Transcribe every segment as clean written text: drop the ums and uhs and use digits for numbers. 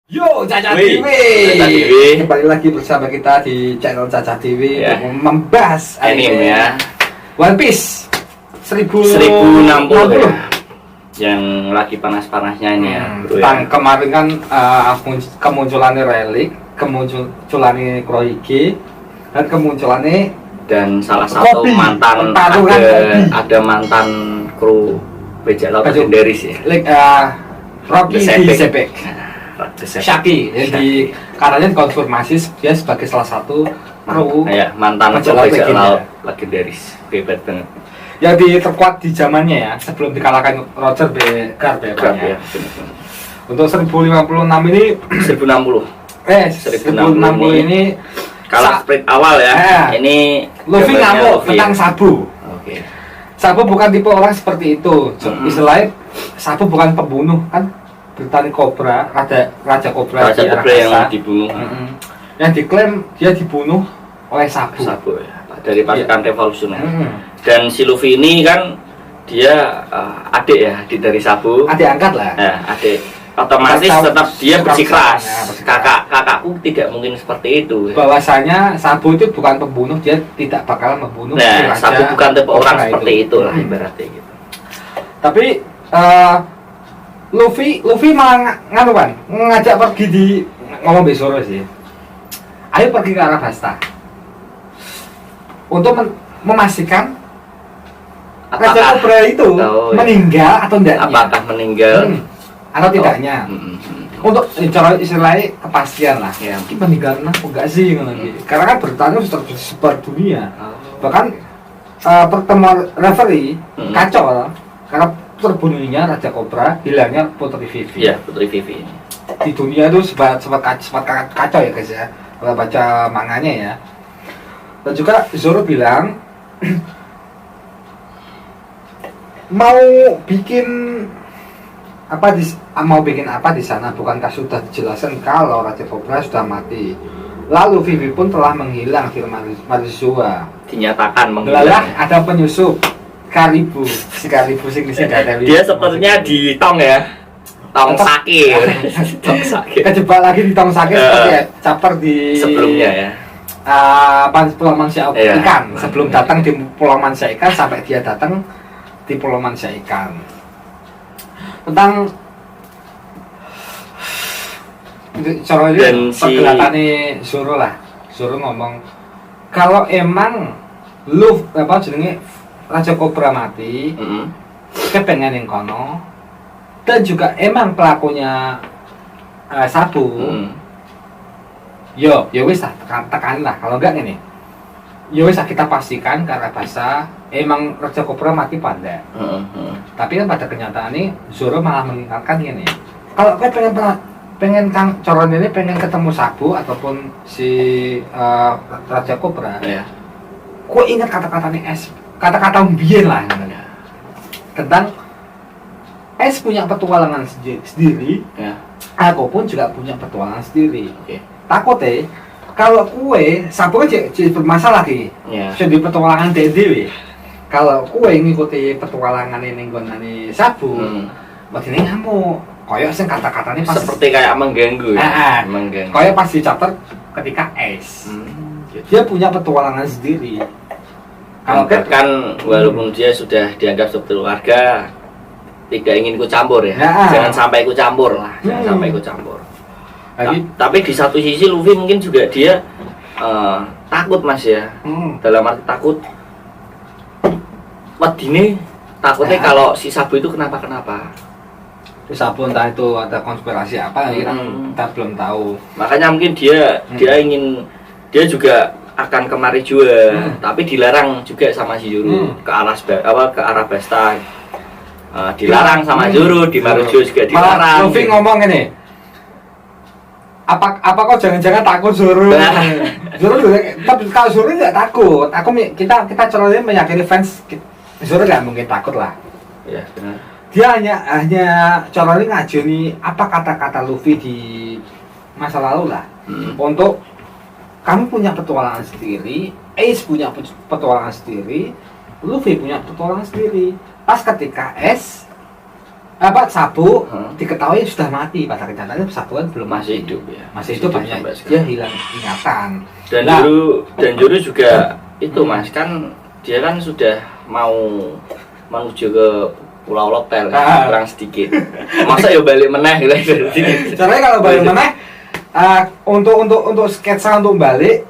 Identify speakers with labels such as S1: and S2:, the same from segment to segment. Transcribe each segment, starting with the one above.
S1: Yo, Caca
S2: Wih,
S1: TV.
S2: Caca TV.
S1: Kembali lagi bersama kita di channel Caca TV
S2: Ya.
S1: untuk membahas
S2: Anime ya.
S1: One Piece
S2: 1060 ya. Yang lagi panas-panasnya ini ya. Bro,
S1: Tentang
S2: ya.
S1: kemarin kan kemunculannya Relic, kemunculannya Kurohige, dan kemunculannya
S2: Dan salah satu
S1: Kobe,
S2: mantan
S1: pertarungan Kobe.
S2: ada mantan kru bajak laut
S1: Baju-
S2: legendaris ya.
S1: Rocky
S2: The
S1: di
S2: Sepek.
S1: Sepek. Shaki, jadi karena konfirmasi dia sebagai salah satu kru
S2: Ya, mantan
S1: bajak
S2: kru
S1: laut
S2: bajak
S1: legenda.
S2: laut legendaris. Hebat banget.
S1: yang terkuat di zamannya ya, sebelum dikalahkan Roger Beggar
S2: Berat
S1: ya.
S2: ya. benar-benar.
S1: Untuk 1056 ini
S2: 1060.
S1: 1060 ini
S2: Kalau sprint awal ya. Ini
S1: Luffy
S2: gambarnya
S1: ngamuk
S2: Luffy
S1: tentang
S2: ya.
S1: Sabu.
S2: Oke.
S1: Sabu bukan tipe orang seperti itu. Istilahnya Sabu bukan pembunuh kan. Bertani Cobra, Raja Cobra
S2: Raja
S1: di
S2: Cobra yang
S1: Arakasa.
S2: dibunuh.
S1: Yang diklaim dia dibunuh oleh Sabu.
S2: Sabu ya. Dari pasukan revolusioner.
S1: Mm.
S2: Dan si Luffy ini kan dia adik ya, adik dari Sabu.
S1: Adik angkat lah.
S2: Ya, adik. Otomatis
S1: Tahu-
S2: tetap dia bersikeras.
S1: ya, bersikeras.
S2: Kakakku tidak mungkin seperti itu.
S1: Bahwasanya Sabu itu bukan pembunuh, dia tidak bakal membunuh.
S2: Nah,
S1: Raja
S2: Sabu bukan tipe orang
S1: Cobra
S2: seperti itu lah ibaratnya gitu.
S1: Tapi Luffy malah ngajak pergi di ngomong besok sih. Ayo pergi ke Arabasta untuk memastikan Raja Cobra itu meninggal atau tidaknya.
S2: Apakah meninggal
S1: atau tidaknya. Untuk cara istilahnya kepastian lah.
S2: Ya.
S1: Ini meninggal apa enggak sih karena kan bertanya sudah tersebar dunia. Bahkan pertemuan referee kacau karena terbunuhnya Raja Cobra, hilangnya Putri Vivi.
S2: Iya, Putri Vivi ini.
S1: Di dunia itu sempat kacau ya guys ya, kalau baca manganya ya. Dan juga Zoro bilang mau bikin apa di sana, bukankah sudah dijelaskan kalau Raja Cobra sudah mati. Lalu Vivi pun telah menghilang di Marizua.
S2: Dinyatakan menghilang.
S1: Lalah ada penyusup Karibu, si Karibu sing
S2: Dia sepertinya di tong ya. Tong sakit. Tong sakit.
S1: Kejebak lagi di tong sakit seperti chapter di
S2: Sebelumnya ya.
S1: Pulau Manusia
S2: Iya.
S1: Ikan. Sebelum datang di Pulau Manusia Ikan sampai dia datang di Pulau Manusia Ikan. Tentang cara ini pergelatannya Zoro lah. Zoro ngomong kalau emang lu apa jenenge Raja Cobra mati, kepengen yang kono, dan juga emang pelakunya Sabu, yo wis lah tekan lah. Kalau enggak ini, yo wis lah kita pastikan karena bahasa emang Raja Cobra mati pada. Tapi kan pada kenyataannya Zoro malah mengingatkan gini, kalau kau pengen Kang Coron ini pengen ketemu Sabu ataupun si Raja Cobra, kau ingat kata-katanya kata-kata mbien lah namanya. Tentang S punya petualangan sendiri, aku pun juga punya petualangan sendiri. Takutnya kalau kue Sabu aja jadi bermasalah lagi, jadi petualangan dewe. Kalau kue ngikuti petualangan ini nggonane Sabu, begini kamu koyok sing kata-katanya pas
S2: Seperti kayak mengganggu ya. Mengganggu.
S1: Koyok pas di chapter ketika S, dia punya petualangan sendiri. Kalau
S2: kan walaupun dia sudah dianggap seperti keluarga, tidak ingin ikut campur ya. Jangan sampai ikut campur lah. Jangan sampai ikut campur. Tapi di satu sisi Luffy mungkin juga dia takut mas ya. Dalam arti takut. Wedine takutnya kalau si Sabu itu kenapa-kenapa.
S1: Sabu entah itu ada konspirasi apa kita belum tahu.
S2: Makanya mungkin dia juga akan kemari juga, tapi dilarang juga sama si Zoro ke Arabasta. Dilarang sama Zoro, di Marujo juga dilarang.
S1: Luffy ngomong ini, apa kau jangan-jangan takut Zoro? Zoro tapi kalau Zoro nggak takut. Kita caranya meyakini fans Zoro nggak mungkin takut lah.
S2: Ya benar.
S1: Dia hanya caranya ngajeni apa kata-kata Luffy di masa lalu lah. Untuk kamu punya petualangan sendiri, Ace punya petualangan sendiri, Luffy punya petualangan sendiri. Pas ketika S Sabuk diketahui sudah mati pada kenyataannya Sabuk kan belum
S2: masih hidup ya.
S1: Masih hidup banyak. Dia hilang ingatan.
S2: Dan Juru juga itu Mas kan dia kan sudah mau menuju ke Pulau Lotel kurang sedikit. Masa ya balik meneh gitu.
S1: Caranya kalau balik meneh untuk sketsa untuk balik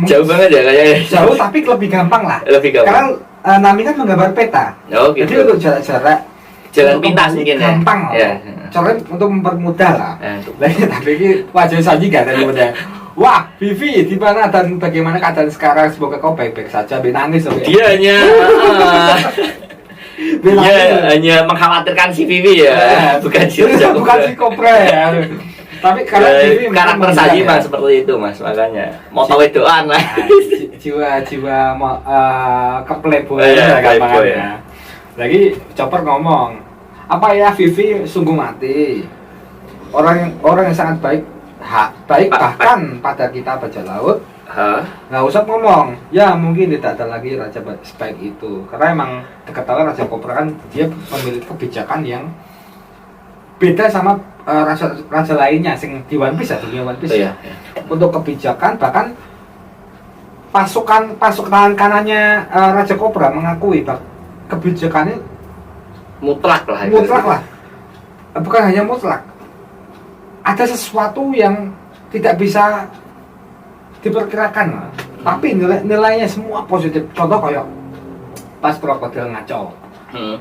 S2: jauh banget ya kayaknya.
S1: Jauh tapi lebih gampang lah.
S2: Lebih gampang.
S1: Karena Nami kan menggambar peta.
S2: Oh, gitu.
S1: Jadi untuk jarak-jarak
S2: jalan pintas mungkin
S1: gampang
S2: ya.
S1: Caranya untuk mempermudah lah. Tapi ini wajah saji gak ada mudah. Wah, Vivi di mana dan bagaimana keadaan sekarang? Semoga kau baik-baik saja. Nangis loh.
S2: Dia hanya mengkhawatirkan si Vivi ya, bukan si
S1: Kopra ya. Tapi karena Vivi
S2: karakter saji Mas seperti itu Mas, makanya mau tahu doan lah.
S1: Jiwa kepleboyan gampangannya. Lagi Chopper ngomong, apa ya Vivi sungguh mati. Orang yang sangat baik bahkan pada kita bajak laut. Nggak usah ngomong, ya mungkin tidak ada lagi raja sebaik itu. Karena emang diketahui Raja Kopra kan dia memiliki kebijakan yang beda sama raja lainnya, sing di One Piece ya, dunia One Piece ya. Untuk kebijakan bahkan pasukan tangan kanannya Raja Kopra mengakui bahwa kebijakannya
S2: mutlak lah.
S1: Bukan hanya mutlak. Ada sesuatu yang tidak bisa diperkirakan, tapi nilainya semua positif. Contoh kayak pas krokodil ngaco,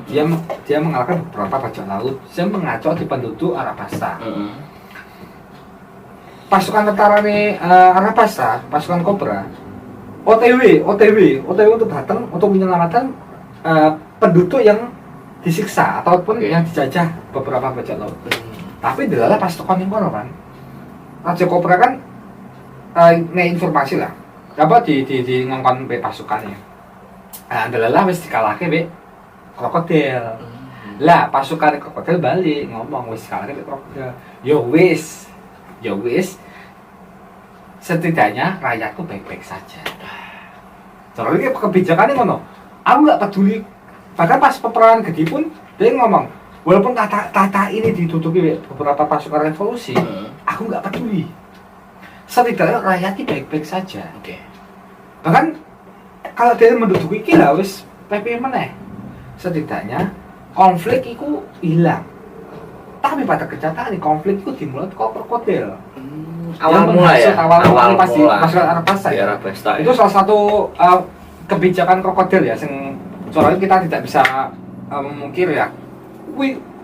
S1: dia mengalahkan beberapa bajak laut. Dia mengaco di penduduk Arabasta. Pasukan tentara nih Arabasta, pasukan Kopra, OTW untuk datang untuk menyelamatkan penduduk yang disiksa ataupun yang dijajah beberapa bajak laut. Tapi adalah pasukan yang kono kan, Raja Kopra kan informasi lah, di ngongkon be pasukannya. Adalah wis dikalahke be krokodil. Lah pasukan krokodil balik ngomong wis dikalahke be krokodil. Yo wis. Setidaknya rakyatku baik-baik saja. Soalnya kebijakannya ngono. Aku nggak peduli. Bahkan pas peperangan gede pun dia ngomong, walaupun tata ini ditutupi beberapa pasukan revolusi, aku nggak peduli. Setidaknya rakyatnya baik-baik saja. Bahkan kalau dia menduduki kita wis PP meneh. Setidaknya konflik itu hilang. Tapi pada kenyataan konflik itu dimulai kok krokodil.
S2: Awal mulai
S1: pasti pasukan Arabasta ya. Itu salah satu kebijakan krokodil ya, sing soalnya kita tidak bisa memungkir ya.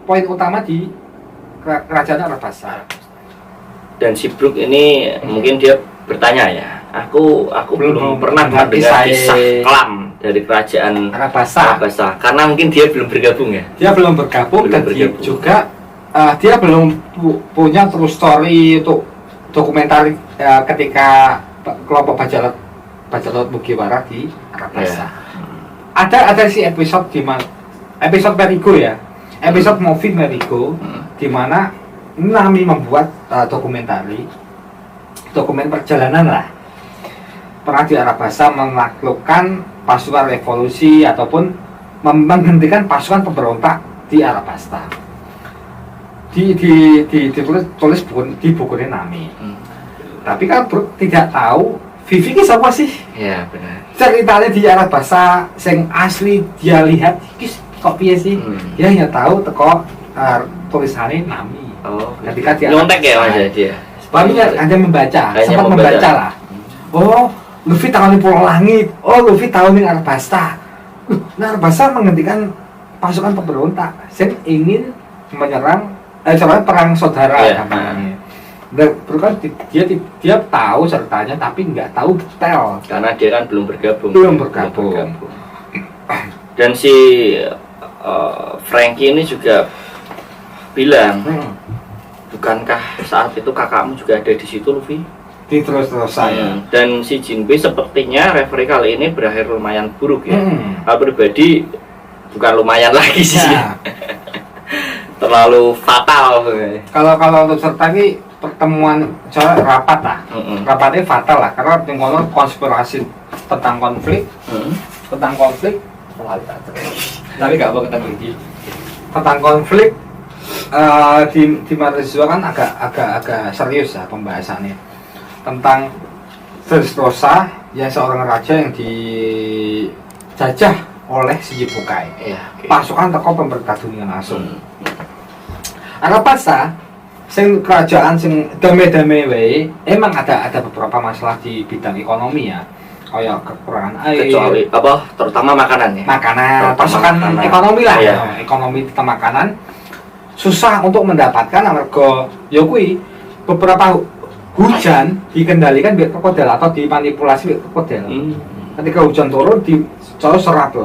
S1: Poin utama di kerajaan Arabasta.
S2: Dan si Brook ini mungkin dia bertanya ya, aku belum pernah mendengar kisah kelam dari kerajaan Arabasta karena mungkin dia belum bergabung ya.
S1: Dia belum bergabung dan juga dia belum punya true story untuk dokumenter ketika kelompok bajak laut Mugiwara di Arabasta. Ada si episode di mana episode Merigo ya, episode movie Merigo di mana Nami membuat dokumen perjalanan lah, pernah di Arabasta menaklukkan pasukan revolusi ataupun menghentikan pasukan pemberontak di Arabasta. Ditulis di bukunya Nami. Tapi kan tidak tahu Vivi ini siapa sih?
S2: Ya benar.
S1: Ceritanya di Arabasta yang asli dia lihat kok piye sih? Dia hanya tahu teko tulisannya Nami. Ketika dia
S2: nyontek ya Mas dia.
S1: Baru hanya membaca, sempat membaca lah. Oh, Luffy tahu nih Pulau Langit. Oh, Luffy tahu nih Arabasta. Arabasta menghentikan pasukan pemberontak yang ingin menyerang perang saudara namanya. Kan dia tahu ceritanya tapi nggak tahu detail
S2: karena dia kan belum bergabung. Dan si Frankie ini juga bilang, bukankah saat itu kakakmu juga ada di situ, Luffy?
S1: Di terus saya.
S2: Dan si Jinbe sepertinya referee kali ini berakhir lumayan buruk ya. Aku pribadi bukan lumayan lagi sih. Terlalu fatal.
S1: Kalau untuk serta ini pertemuan rapat lah. Rapatnya fatal lah karena tinggal konspirasi tentang konflik. Tapi nggak mau ketemu lagi. tentang konflik di Marzio kan agak serius ya pembahasannya tentang Dressrosa yang seorang raja yang dijajah oleh Shichibukai, pasukan teko pemerintah dunia langsung. Arapasa sing kerajaan sing damai-damai wae emang ada beberapa masalah di bidang ekonomi ya, kayak kekurangan air,
S2: kecuali apa terutama makanan ya,
S1: pasokan ekonomi lah ya. Ekonomi tentang makanan susah untuk mendapatkan amarga ya kuwi beberapa hujan dikendalikan biar krokodil atau dimanipulasi biar krokodil. Ketika hujan turun diserap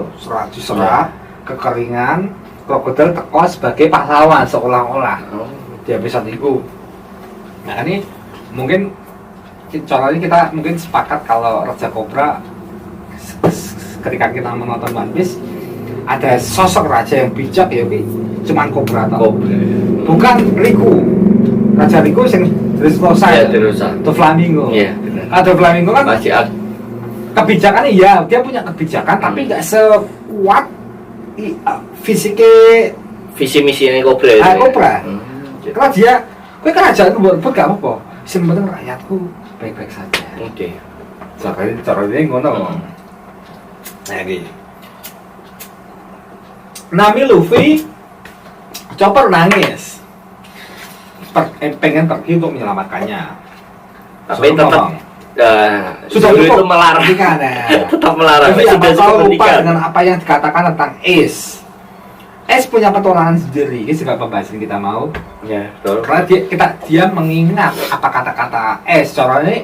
S1: kekeringan, krokodil teko sebagai pahlawan seolah-olah di episode itu. Nah ini mungkin contohnya kita mungkin sepakat kalau Raja Cobra ketika kita menonton One Piece ada sosok raja yang bijak ya cuman Cobra atau bukan Riku. Raja Riku sing Dressrosa ya, atau Flamingo. Ada Flamingo kan masih kebijakannya ya, dia punya kebijakan tapi nggak sekuat
S2: visi misinya Cobra.
S1: Cobra. Karena dia, gue kerajaan buat gak apa-apa. Sebenarnya rakyatku baik-baik saja.
S2: Oke.
S1: Caranya ngono. Nah ini. Nami Luffy, Chopper nangis. Pengen pergi untuk menyelamatkannya.
S2: Tapi tetap sudah itu melarang. Tetap melarang.
S1: Sudah cukup lupa dengan apa yang dikatakan tentang Ace. Ace punya petualangan sendiri. Ini juga pembahasan kita mau.
S2: Ya, betul.
S1: Karena dia mengingat apa kata-kata Ace. Caranya,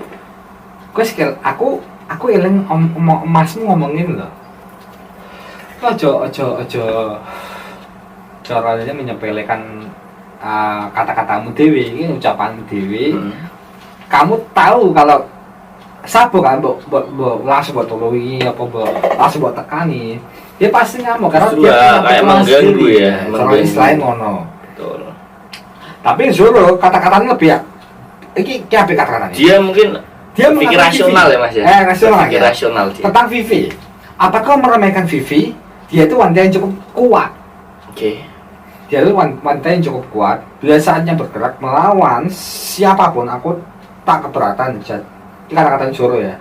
S1: aku eling emasmu ngomongin loh. Ojo. Caranya menyepelekan kata-katamu dewi, ini ucapan dewi. Kamu tahu kalau sabu kan langsung buat tolongi apa langsung buat tekani, dia pasti ngamuk karena dia
S2: kayak mengganggu ya,
S1: mengganggu selain ngono.
S2: Betul.
S1: Tapi Zoro kata-katanya lebih ini kayak apa kata-katanya?
S2: Dia mungkin pikir rasional ya mas ya.
S1: Rasional.
S2: Rasional dia.
S1: Tentang Vivi, apakah meremehkan Vivi? Dia itu wanita yang cukup kuat.
S2: Oke.
S1: Dia itu wanita yang cukup kuat. Bila saatnya bergerak melawan siapapun, aku tak keberatan. Kata-kata Zoro ya.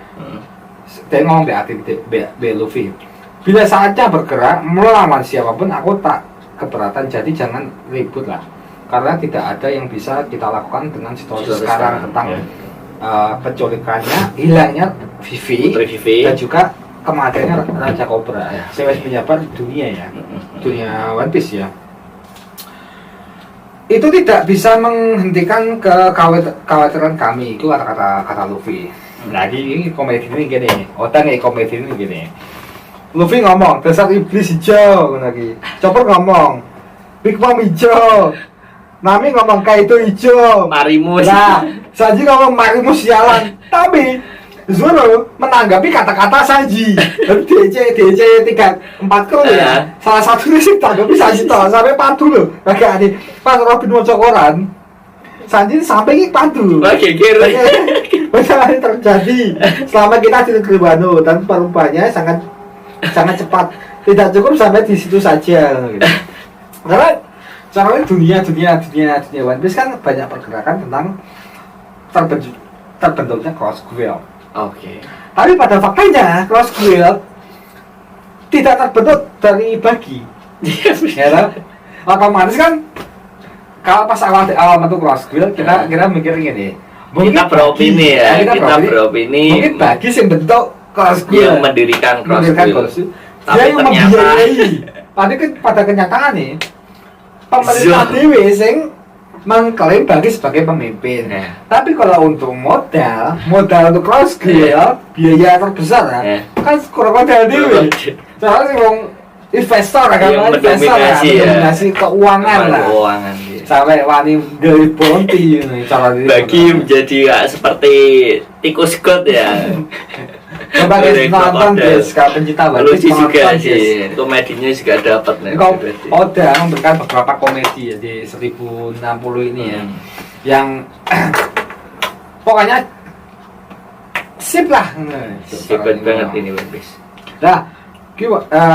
S1: Dia ngomong be Luffy. Bila saatnya bergerak melawan siapapun, aku tak keberatan. Jadi jangan ribut lah. Karena tidak ada yang bisa kita lakukan dengan situasi sekarang tentang penculikannya, hilangnya Vivi, dan juga kematiannya Raja Cobra. Saya menjabat dunia ya, dunia One Piece ya. Itu tidak bisa menghentikan kekhawatiran kami. Itu kata Luffy. Lagi ini komedi ini gini, Oda nih komedi ini gini. Luffy ngomong, dasar iblis hijau lagi. Chopper ngomong, Big Mom hijau. Nami ngomong Kaido hijau.
S2: Marimus.
S1: Nah, Sanji ngomong Marimus sialan. Tapi Zoro menanggapi kata-kata Sanji. DC 3-4 kru ya. Salah satunya sih tanggapi Sanji toh sampai padu loh. Agak aneh. Pas Robin mau cokoran, Sanji sampai ini padu.
S2: Lagi kira.
S1: Masalah yang terjadi selama kita di negeri Wano dan perubahannya sangat cepat. Tidak cukup sampai di situ saja. Gitu. Karena caranya dunia One Piece kan banyak pergerakan tentang terbentuknya Cross Guild.
S2: Oke.
S1: Tapi pada faktanya Cross Guild tidak terbentuk dari bagi. Ya, otomatis kan kalau pas awal bentuk Cross Guild kita mikir gini.
S2: Kita beropini ya. Kita beropini.
S1: Mungkin bagi yang bentuk Cross Guild
S2: yang mendirikan Cross Guild.
S1: Dia yang membiayai. Pada kenyataan nih pemerintah dewe sing mengklaim bagi sebagai pemimpin. Tapi kalau untuk modal untuk Cross Guild biaya terbesar kan krokodil dewe. Soalnya sih investor kan, mendominasi keuangan lah. Sampai wani dari bounty cara
S2: bagi menjadi seperti tikus god ya.
S1: Coba guys nonton guys, kalau pencinta One Piece
S2: juga sih, komedinya juga dapat nih.
S1: Oda memberikan beberapa komedi ya di 1060 ini ya, yang pokoknya sip lah.
S2: Sip banget ini One Piece.
S1: Nah,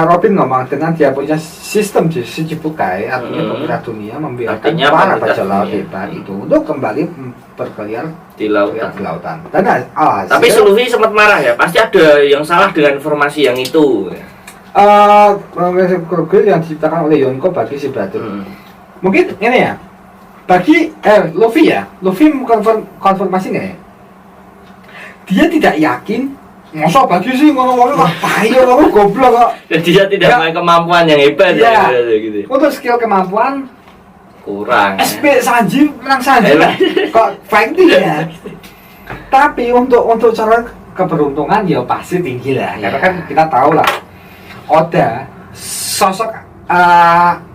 S1: Robin ngomong dengan dia punya sistem Shichibukai, artinya pemerintah dunia membiarkan para bajak laut hebat itu untuk kembali berkeliar
S2: di lautan.
S1: Dan
S2: tapi Luffy sempat marah ya, pasti ada yang salah dengan informasi yang itu.
S1: Krokodil yang diciptakan oleh Yonko bagi si Batu. Mungkin ini ya, bagi Luffy konfirmasi nggak ya? Dia tidak yakin. Masa bagi sih ngomong-ngomong ayo kamu goblok kok.
S2: Dia tidak punya kemampuan yang hebat
S1: ya,
S2: gitu.
S1: Untuk skill kemampuan
S2: kurang.
S1: SP Sanji menang Sanji kok fighting ya. Tapi untuk cara keberuntungan ya pasti tinggi lah. Karena kan kita tahu lah Oda sosok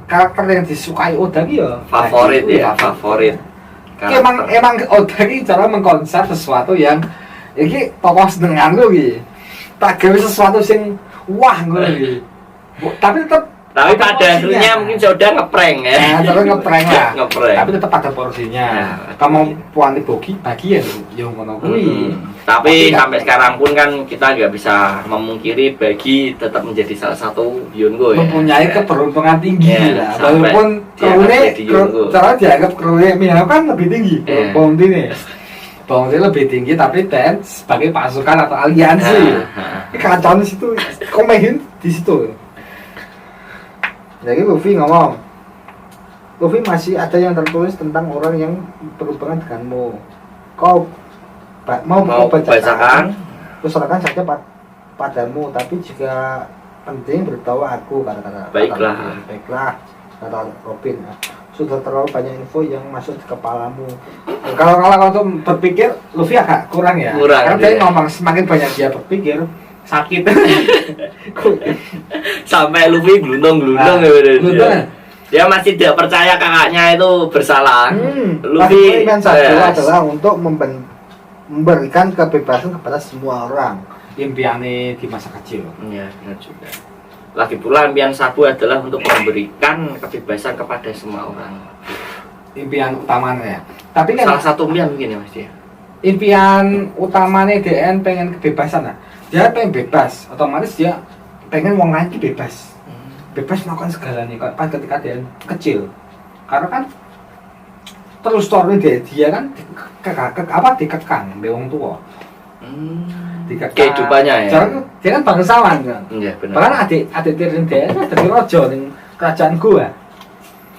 S1: karakter yang disukai Oda ya
S2: favorit ya, favorit.
S1: Emang Oda ini cara mengkonsep sesuatu yang iki tokoh senengan lu iki. Tak gawe sesuatu sing wah ngono iki. Tapi
S2: pada akhirnya mungkin sudah ngeprank ya.
S1: Nah, terus ngeprank lah.
S2: Ngeprank.
S1: Tapi tetap ada porsinya. Kamu puan bagian yo ngono kuwi.
S2: Tapi sampai sekarang pun kan kita nggak bisa memungkiri Bagi tetap menjadi salah satu Yonko ya.
S1: Mempunyai keberuntungan tinggi lah. Walaupun krune cara dianggap krune Mihawk kan lebih tinggi. Bounty nih. Bounty lebih tinggi tapi Dan sebagai pasukan atau aliansi. Ini kacau di situ. Komehin di situ. Jadi Luffy ngomong, Luffy masih ada yang tertulis tentang orang yang berhubungan denganmu. Kau mau bacakan? Serahkan saja padamu, tapi jika penting beritahu aku, kata-kata. Baiklah, kata Robin. Sudah terlalu banyak info yang masuk di kepalamu. Kalau untuk berpikir, Luffy agak kurang ya. Karena dia ngomong semakin banyak dia berpikir, sakit.
S2: Sampai Luffy glundung dia masih tidak percaya kakaknya itu bersalah.
S1: Luffy adalah untuk memberikan kebebasan kepada semua orang. Impiannya di masa kecil.
S2: Iya, benar juga. Lagi pula impian Sabu adalah untuk memberikan kebebasan kepada semua orang.
S1: Impian utamanya. Tapi kan
S2: salah satu impian mungkin ya Mas dia.
S1: Impian utamanya DN pengen kebebasan lah. Dia pengen bebas, otomatis dia pengen wong lain bebas. Bebas melakukan segalanya pas ketika dia kecil. Karena kan terus story dia kan dikekang be wong tua.
S2: Kehidupannya ya.
S1: Dia kan bangsawan kan.
S2: Iya benar.
S1: Bahkan adik tiri dia kan jadi raja ning kerajaan gua.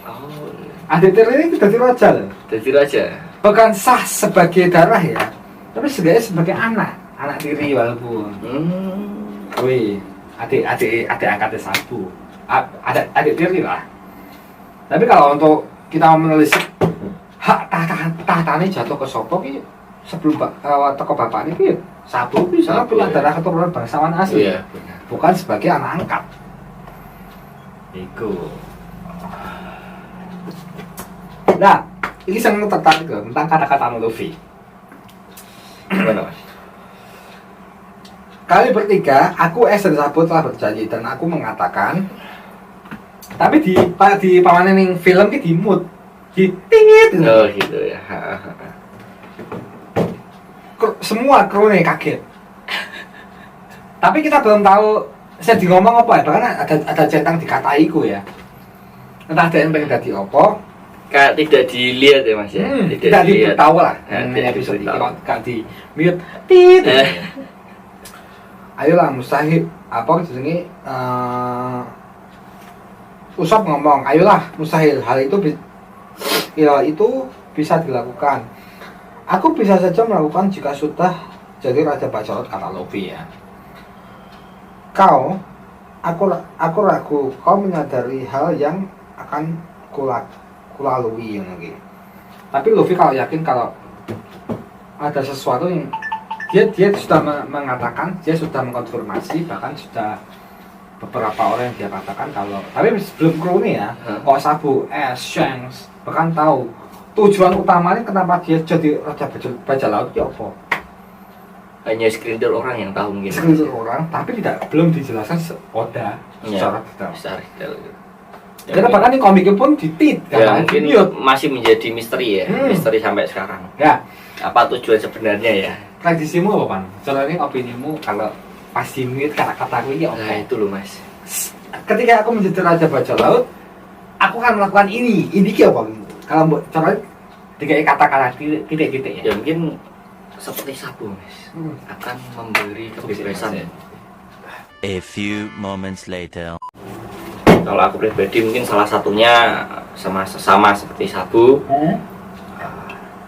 S2: Oh.
S1: Adik tiri ini jadi raja loh.
S2: Jadi raja.
S1: Bukan sah sebagai darah ya, tapi sebagai anak tiri walaupun. Wih, adik angkatnya Sabu. Adik tiri lah. Tapi kalau untuk kita menulis hak tahtanya jatuh ke sopo ki sebelum toko bapak ini ki Sabu ki salah punya darah keturunan bangsawan asli. Iya, bukan sebagai anak angkat. Iku. Nah, ini sangat tertarik tentang kata-kata Luffy.
S2: Gimana Mas?
S1: Kali bertiga, aku dan Sabu telah berjanji dan aku mengatakan, tapi di pamannya ning film ki di mood, di tingit.
S2: Oh gitu ya.
S1: Semua kru kaget. Tapi kita belum tahu saya di ngomong apa ya, bahkan ada centang dikataiku ya. Entah ada yang pengen jadi apa.
S2: Kayak tidak dilihat ya Mas ya.
S1: Tidak ditahu lah. Episode ini kalau di mute tit. Ayolah mustahil apa jenenge Usop ngomong, ayolah mustahil hal itu bisa dilakukan. Aku bisa saja melakukan jika sudah jadi raja bajak laut, kata Luffy ya. Aku ragu kau menyadari hal yang akan kulalui yang lagi. Tapi Luffy kalau yakin kalau ada sesuatu yang dia sudah mengatakan, dia sudah mengkonfirmasi, bahkan sudah beberapa orang yang dia katakan kalau, tapi sebelum kru ini ya, kok Sabu, Shanks bahkan tahu tujuan utamanya kenapa dia jadi raja bajak laut ya apa?
S2: Hanya segelintir orang yang tahu mungkin.
S1: Segelintir orang, tapi belum dijelaskan Oda secara detail. Karena bahkan ini komiknya pun ditit
S2: ya, mungkin masih menjadi misteri ya, misteri sampai sekarang.
S1: Ya.
S2: Apa tujuan sebenarnya ya?
S1: Predisimu apa Pan? Soalnya ini opinimu kalau pasti mirip kata-kata ini oke.
S2: Nah itu loh mas.
S1: Ketika aku menjadi raja bajak laut, aku akan melakukan ini apa? Kalau contohnya tiga kata-kata titik-titik
S2: ya mungkin seperti sabu mas, akan memberi kebebasan.
S3: A few moments later.
S2: Kalau aku pribadi mungkin salah satunya sama seperti sabu.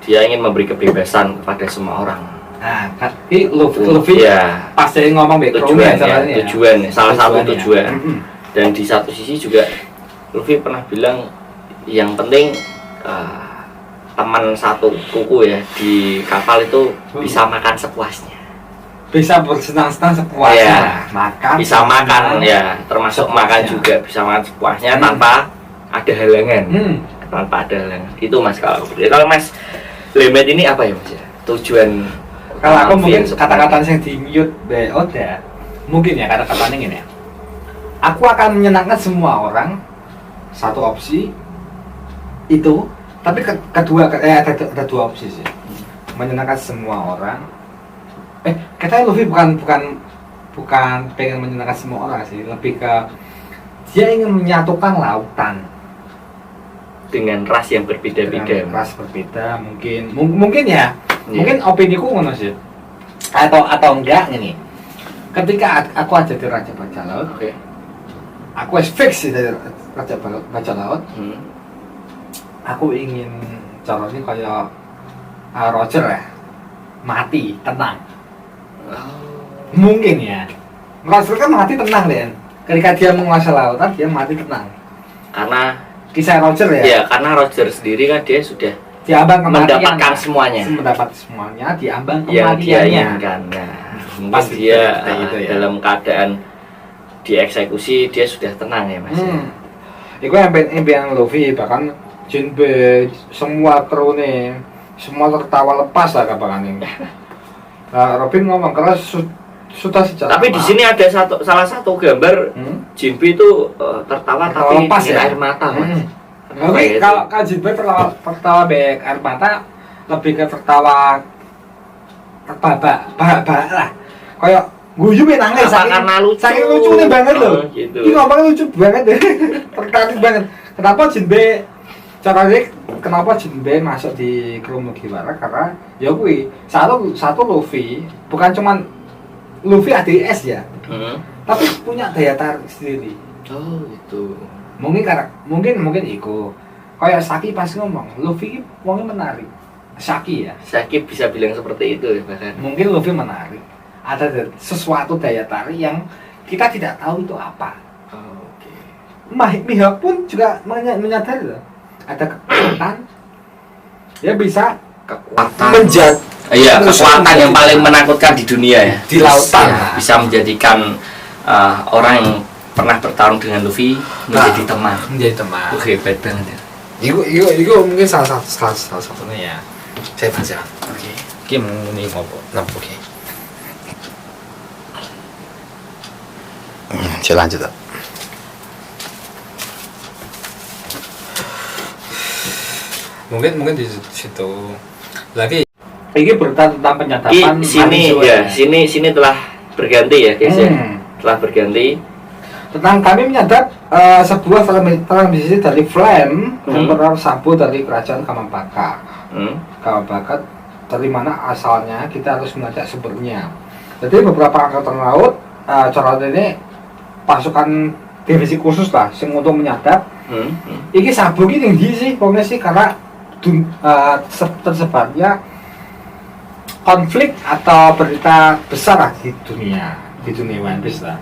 S2: Dia ingin memberi kebebasan kepada semua orang.
S1: Nah, tapi Luffy
S2: ya,
S1: pasti ngomong
S2: tujuan, salah satu tujuan. Dan di satu sisi juga Luffy pernah bilang yang penting teman satu kuku ya di kapal itu bisa makan sepuasnya.
S1: Bisa bersenang-senang sepuasnya. Makan.
S2: Bisa makan ya, termasuk sepuasnya. Makan juga bisa makan sepuasnya tanpa ada halangan. Tanpa ada halangan. Itu mas kalau mas Lemet ini apa ya mas ya? Tujuan
S1: kalau aku mungkin kata-kata yang di mute ya mungkin ya kata-katanya gini ya, aku akan menyenangkan semua orang, satu opsi itu, tapi kedua ada dua opsi sih, menyenangkan semua orang. Katanya Luffy bukan pengen menyenangkan semua orang sih, lebih ke dia ingin menyatukan lautan
S2: dengan ras yang berbeda-beda.
S1: Ras berbeda mungkin ya. Mungkin opini ku ngono sih. Atau enggak ini. Ketika aku aja di Raja Bajak Laut, aku fix dari Raja Bajak Laut. Aku ingin caranya kayak Roger ya. Mati tenang. Mungkin ya. Roger kan mati tenang deh. Ketika dia menguasai lautan, dia mati tenang.
S2: Karena
S1: kisah Roger ya.
S2: Iya, karena Roger sendiri kan dia sudah
S1: mendapatkan
S2: semuanya.
S1: Mendapat semuanya, diambang
S2: yang dia
S1: kematiannya.
S2: inginkan. Mungkin dia
S1: gitu ya.
S2: Dalam keadaan dieksekusi dia sudah tenang ya mas.
S1: Iku yang Luffy bahkan Jinbe semua kru nih semua tertawa lepas lah kabarnya. Robin ngomong karena sudah sejak
S2: tapi di sini ada salah satu gambar Jinbe itu tertawa tapi
S1: lepas ya?
S2: air mata mas.
S1: Oke, kalau Jinbe tertawa baik air mata lebih ke tertawa bahak lah. Kayak guyu nangis
S2: karena lucu.
S1: Saking lucunya banget loh.
S2: Gitu.
S1: Ini ngomongnya lucu banget deh. Tertarik banget. Kenapa Jinbe masuk di kru Mugiwara? Karena ya kuwi satu Luffy bukan cuman Luffy ADS ya. Tapi punya daya tarik sendiri.
S2: Oh, gitu.
S1: Mungkin iku. Kayak Saki pas ngomong, Luffy wongnya menarik. Saki
S2: bisa bilang seperti itu ya bahkan.
S1: Mungkin Luffy menarik. Ada sesuatu daya tarik yang kita tidak tahu itu apa. Mihawk pun juga menyadari loh. Ada kekuatan. Ya bisa
S2: kekuatan.
S1: Kekuatan
S2: yang paling menakutkan di dunia ya.
S1: Di lautan.
S2: Bisa menjadikan orang yang pernah bertarung dengan Luffy menjadi teman. Oke, hebat banget ya.
S1: Iku mungkin salah satunya ya. Saya baca. Oke. Iki muni ngopo? Oke. Saya lanjut. Mungkin di situ lagi. Ini berita tentang penyadapan
S2: sini telah berganti ya, guys ya. Telah berganti.
S1: Tentang kami menyadap sebuah transmisi dari Flame dan benar sabu dari kerajaan Kamabaka. Kamabaka dari mana asalnya kita harus melacak sumbernya. Jadi beberapa angkatan laut cara ini pasukan divisi khusus lah yang untuk menyadap. Ini sabu ini tinggi sih pokoknya sih karena tersebarnya konflik atau berita besar lah di dunia One Piece lah.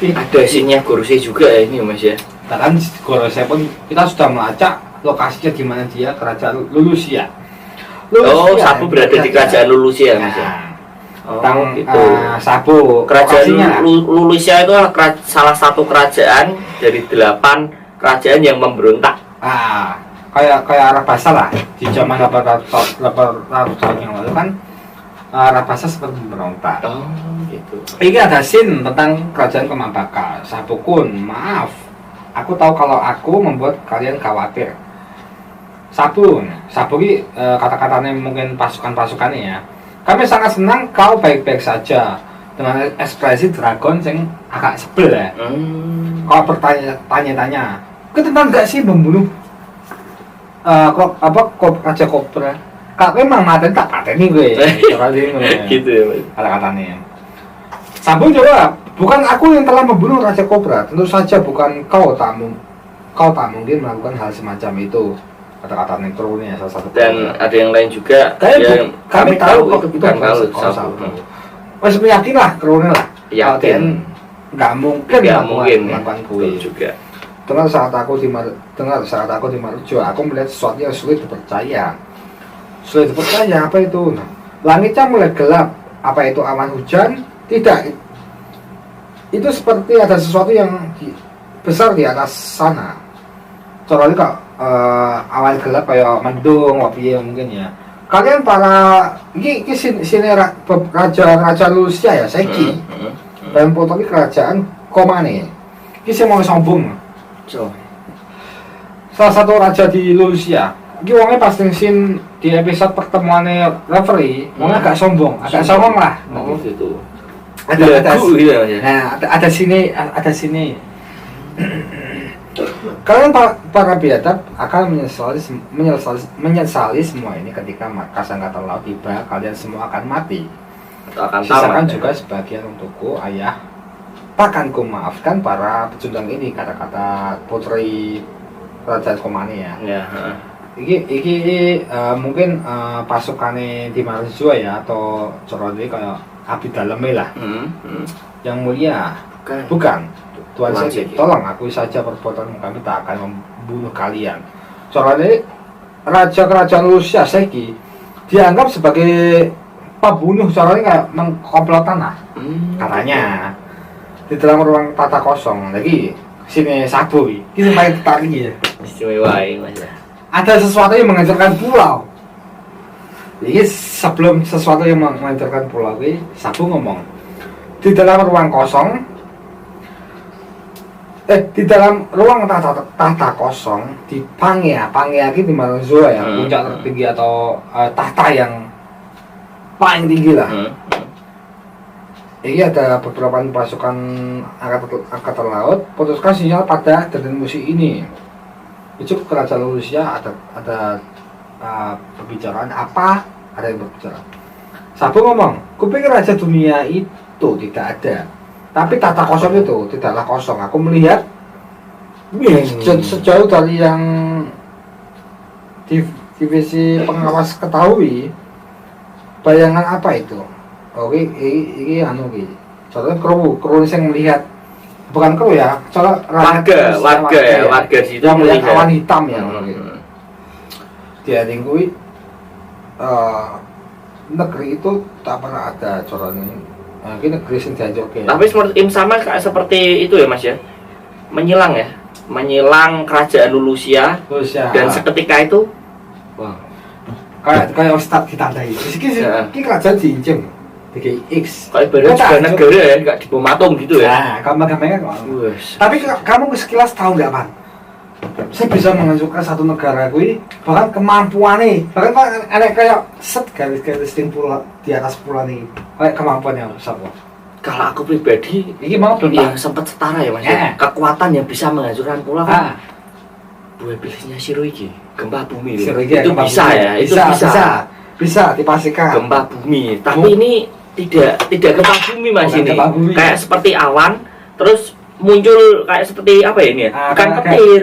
S2: Ada isinya Gorosei juga ya ini mas ya.
S1: Kan Gorosei pun kita sudah melacak lokasinya di mana dia, kerajaan Lulusia.
S2: Sabu berada di kerajaan Lulusia mas ya.
S1: Itu Sabu
S2: kerajaan Lulusia itu salah satu kerajaan dari 8 kerajaan yang memberontak.
S1: Kayak Arabasa lah di zaman 800 tahun yang lalu kan Arabasa seperti memberontak.
S2: Gitu.
S1: Ini ada scene tentang kerajaan Kamabaka. Sabu-kun, maaf. Aku tahu kalau aku membuat kalian khawatir. Sabu ini kata-katanya mungkin pasukan-pasukannya ya. Kami sangat senang kau baik-baik saja. dengan ekspresi dragon yang agak sebel ya. Kalau bertanya-tanya, ketentuan nggak sih membunuh Raja Kobra? Kalau memang mati tak pateni gue,
S2: gitu ya
S1: kata-katanya. Sambung jawab, bukan aku yang telah membunuh Raja Kobra, tentu saja bukan kau tak mungkin melakukan hal semacam itu. Kata-kata krunya salah satu.
S2: Dan ada yang lain juga.
S1: Kami tahu
S2: itu bukan kalau Sabu.
S1: Masih yakin lah krunya lah.
S2: Yakin.
S1: Nggak mungkin melakukan kue
S2: juga.
S1: Dengar saat aku di Marujo, aku melihat sesuatu yang sulit dipercaya. Sulit dipercaya apa itu? Nah, langitnya mulai gelap. Apa itu awan hujan? Tidak. Itu seperti ada sesuatu yang besar di atas sana. Contohnya kok awan gelap kayak mendung, wapi mungkin ya. Kalian para ini sini raja Lucia ya, Seki. Dan foto ini kerajaan Komane. Ini saya mau sombong. Salah satu raja di Lucia. Ini orangnya pas sin di episode pertemuannya referee, orangnya agak sombong lah.
S2: Gitu.
S1: Ada sini. Kalian para biadab akan menyesali semua ini ketika Kas Angkatan Laut tiba. Kalian semua akan mati. Sisakan juga sebagian untukku, ayah. Takkan ku maafkan para pecundang ini, kata-kata putri Raja Komane ya. Iki mungkin pasukannya di Marujo ya, atau Corode kayak abdi daleme lah. Yang mulia bukan Tuan Seki, tolong akui saja perbuatan kami, tak akan membunuh kalian. Corode Raja Kerajaan Lucia Seki dianggap sebagai pembunuh, caranya kayak mengkomplot tanah katanya. Di dalam ruang tata kosong lagi sini Sabu ini main tari ya,
S2: istimewa Mas.
S1: Ada sesuatu yang menghancurkan pulau. Jadi sebelum sesuatu yang menghancurkan pulau ini, Sabu ngomong di dalam ruang kosong, di dalam ruang tata kosong di Pangea ini di Marujo ya, puncak tertinggi atau tahta yang paling tinggi lah. Ini ada beberapa pasukan angkatan laut putuskan sinyal pada dan musim ini. Itu kerajaan Rusia ada pembicaraan apa? Ada yang berbicara. Sabu ngomong, kupikir raja dunia itu tidak ada, tapi tata kosong itu tidaklah kosong. Aku melihat sejauh dari yang divisi pengawas ketahui, bayangan apa itu? Oke, ini contohnya kru yang melihat, bukan kru ya, contoh
S2: warga di situ
S1: yang melihat awan hitam ya. Dia tinggi negeri itu tak pernah ada contohnya. Ini negeri yang dihancurkan.
S2: Tapi sama seperti itu ya Mas ya, menyilang kerajaan Lucia. Dan seketika itu,
S1: kayak Ustadz ditandai. Ini kerajaan diinjeng. DGX.
S2: Kalau ibarat juga negara ya, nggak dibom atom gitu ya.
S1: Nah, gampang-gampangnya kok. Tapi kamu sekilas tahu nggak, Pan? Saya bisa menghancurkan satu negara gue, bahkan kemampuannya, bahkan ada kayak set garis-garis pulau di atas pulau nih, kayak kemampuannya siapa?
S2: Kalau aku pribadi,
S1: ini mau
S2: yang sempat setara ya Mas. Kekuatan yang bisa menghancurkan pulau kan. Buah pilihnya Shiroiki, gempa bumi. Itu bisa ya, itu
S1: bisa dipastikan.
S2: Gempa bumi, tapi ini tidak gempa bumi Mas. Ini kayak seperti awan, terus muncul kayak seperti apa ya ini ya? Bukan petir.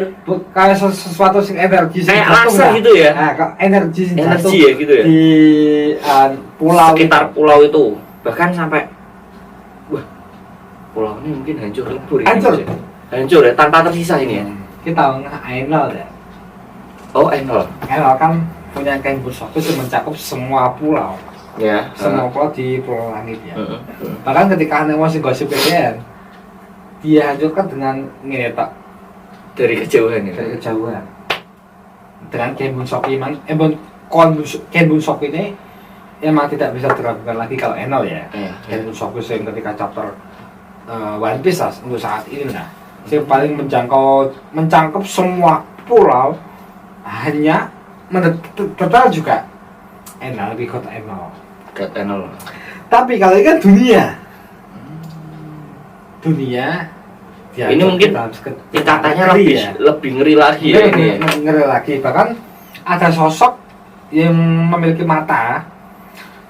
S1: Kayak sesuatu sing energi
S2: kayak laser gitu ya.
S1: Energi
S2: ya gitu ya.
S1: Di pulau
S2: sekitar pulau itu. Bahkan sampai pulau ini mungkin hancur lebur ya. Hancur ya, tanpa tersisa ini ya.
S1: Kita Enol ya.
S2: Oh, Enol
S1: kan punya kain busok itu mencakup semua pulau.
S2: Ya,
S1: semua pulau di Pulau Langit ya. Bahkan ketika Anda masih gosip PDN, dia hancurkan dengan ngetak
S2: dari kejauhan ya.
S1: Dari kejauhan. Dengan kain busok kain busok ini emang tidak bisa diragukan lagi kalau Enol ya. Kain busok itu ketika chapter One Piece untuk saat ini nah, yang paling mencangkup semua pulau hanya total juga Enol di kota Enol.
S2: Enol.
S1: Tapi kalau ini kan dunia. dunia.
S2: Ini mungkin tingkatannya lebih ngeri lagi ya,
S1: ngeri lagi. Bahkan ada sosok yang memiliki mata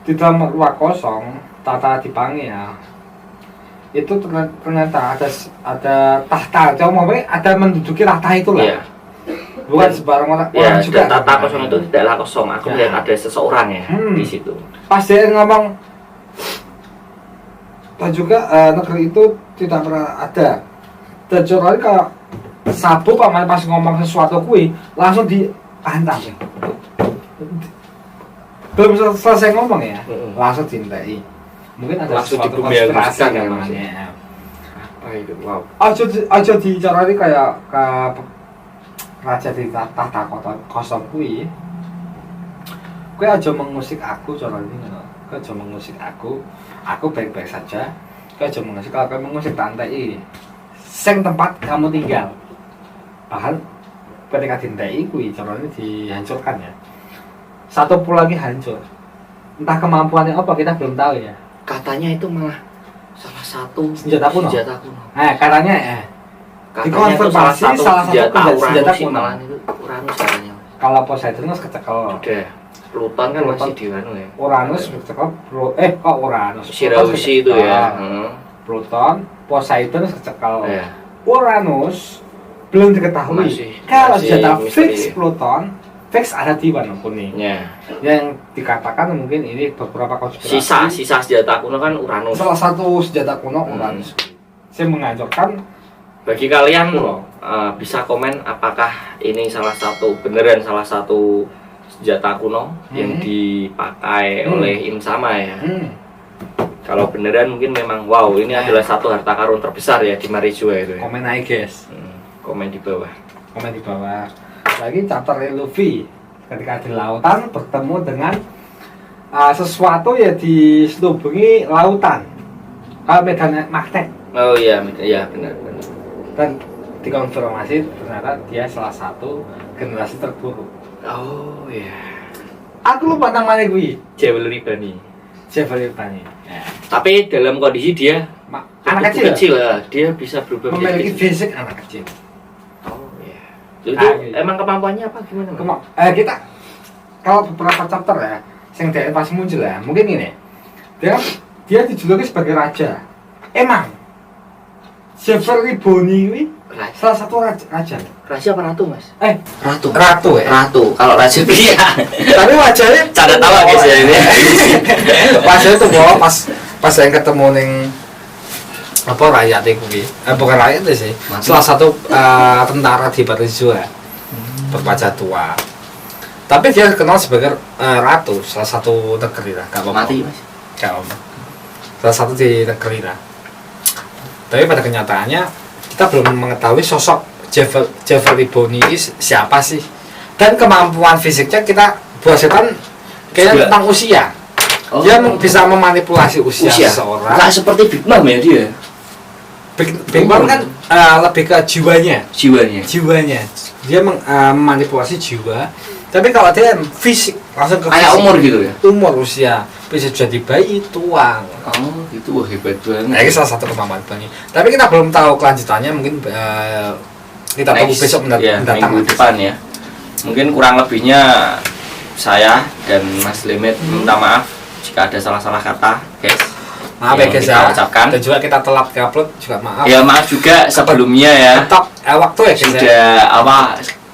S1: di dalam ruang kosong, tata dipangi ya. Itu ternyata ada tahta, ada menduduki tahta itulah.
S2: Iya.
S1: Bukan sembarang orang juga.
S2: Tata kosong itu tidaklah kosong. Aku lihat ada seseorang ya di situ.
S1: Pas dia ngomong, dan juga negeri itu tidak pernah ada. Dan curang kalau sabu pas ngomong sesuatu kui langsung dihantam ya. Belum selesai ngomong ya, langsung diintai. Mungkin ada
S2: langsung
S1: sesuatu konspirasi namanya.
S2: Apa itu? Wow.
S1: Aja dicarani kayak ke raja di tahta kosong kui. Kue aja mengusik aku carane ngono. Kue aja mengusik aku baik-baik saja. Kue aja mengusik, kalau kue mengusik tantai sing tempat kamu tinggal. Bahkan ketika dintai kui carane dihancurkan ya. Satu pulau lagi hancur. Entah kemampuannya apa kita belum tahu ya.
S2: Katanya itu malah salah satu
S1: senjata kuno. Katanya dikonfirmasi salah satu senjata kuno.
S2: Itu Uranus katanya.
S1: Kalau Poseidon kan kecekel.
S2: Udah. Pluton kan masih di mana ya?
S1: Uranus kecekel. Kok Uranus?
S2: Sirausi itu ya.
S1: Pluton, Poseidon kecekel.
S2: Ya.
S1: Uranus belum diketahui. Kalau senjata fix Pluton, fix ada di warna kuning.
S2: Ya.
S1: Yang dikatakan mungkin ini beberapa konspirasi.
S2: Sisa senjata kuno kan Uranus.
S1: Salah satu senjata kuno Uranus. Saya menghancurkan.
S2: Bagi kalian bisa komen apakah ini salah satu senjata kuno yang dipakai oleh Insama ya. Kalau beneran mungkin memang wow, ini adalah satu harta karun terbesar ya di Marijua itu ya.
S1: Komen aja guys.
S2: Komen di bawah.
S1: Lagi chapter Luffy ketika di lautan bertemu dengan sesuatu ya diselubungi lautan. Kalau medan magnet.
S2: Oh iya benar.
S1: Dan dikonfirmasi ternyata dia salah satu generasi terburuk.
S2: Oh iya.
S1: Aku lupa namanya gue.
S2: Jewelry Bunny.
S1: Ya.
S2: Tapi dalam kondisi dia
S1: anak kecil
S2: ya, dia bisa berubah
S1: memiliki fisik anak kecil.
S2: Oh iya. Itu emang kemampuannya apa gimana?
S1: Kita kalau beberapa chapter ya, yang dari pas muncul ya, mungkin ini. Dia dijuluki sebagai raja. Emang Jeffrey Bonny ini salah satu raja.
S2: Raja apa ratu, Mas?
S1: Ratu ya.
S2: Ratu. Kalau raja dia.
S1: Tapi wajahnya
S2: cara tahu guys ya ini.
S1: Wajahnya tuh pas yang ketemu ning apa rakyat itu bukan rakyat sih. Salah satu tentara di Marijua. Berwajah tua. Tapi dia kenal sebagai ratu salah satu negeri lah. Gak apa-apa.
S2: Mati, Mas.
S1: Gak apa-apa. Salah satu di negeri lah. Tapi pada kenyataannya kita belum mengetahui sosok Jeffrey Bonny siapa sih, dan kemampuan fisiknya kita buat setan kayaknya tentang usia. Dia bisa memanipulasi usia seseorang.
S2: Nggak seperti Big Mom ya dia.
S1: Big Mom kan lebih ke jiwanya. Dia memanipulasi jiwa. Tapi kalau dia fisik langsung ke
S2: kayak umur gitu ya.
S1: Umur usia bisa jadi bayi tuang.
S2: Oh gitu, wah hebat banget.
S1: Nah, ini salah satu kemampuan Bonny. Tapi kita belum tahu kelanjutannya, mungkin kita tunggu besok mendatang
S2: minggu depan ya. Mungkin kurang lebihnya saya dan Mas Limit minta maaf jika ada salah-salah kata, guys.
S1: Maaf ya guys ya.
S2: Ucapkan.
S1: Dan juga kita telat upload juga maaf.
S2: Ya maaf juga sebelumnya ya.
S1: Tetap waktu ya guys.
S2: Sudah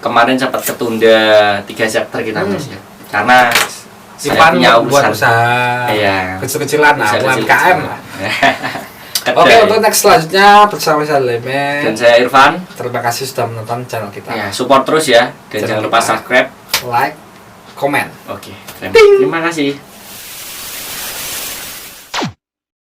S2: kemarin sempat ketunda 3 chapter kita Mas ya. Karena saya punya
S1: buat usaha kecil-kecilan lah, UMKM lah. Oke, untuk next selanjutnya bersama saya Limit
S2: dan saya Irfan.
S1: Terima kasih sudah menonton channel kita.
S2: Ya, support terus ya, dan jangan lupa subscribe,
S1: like, komen.
S2: Oke. Terima kasih.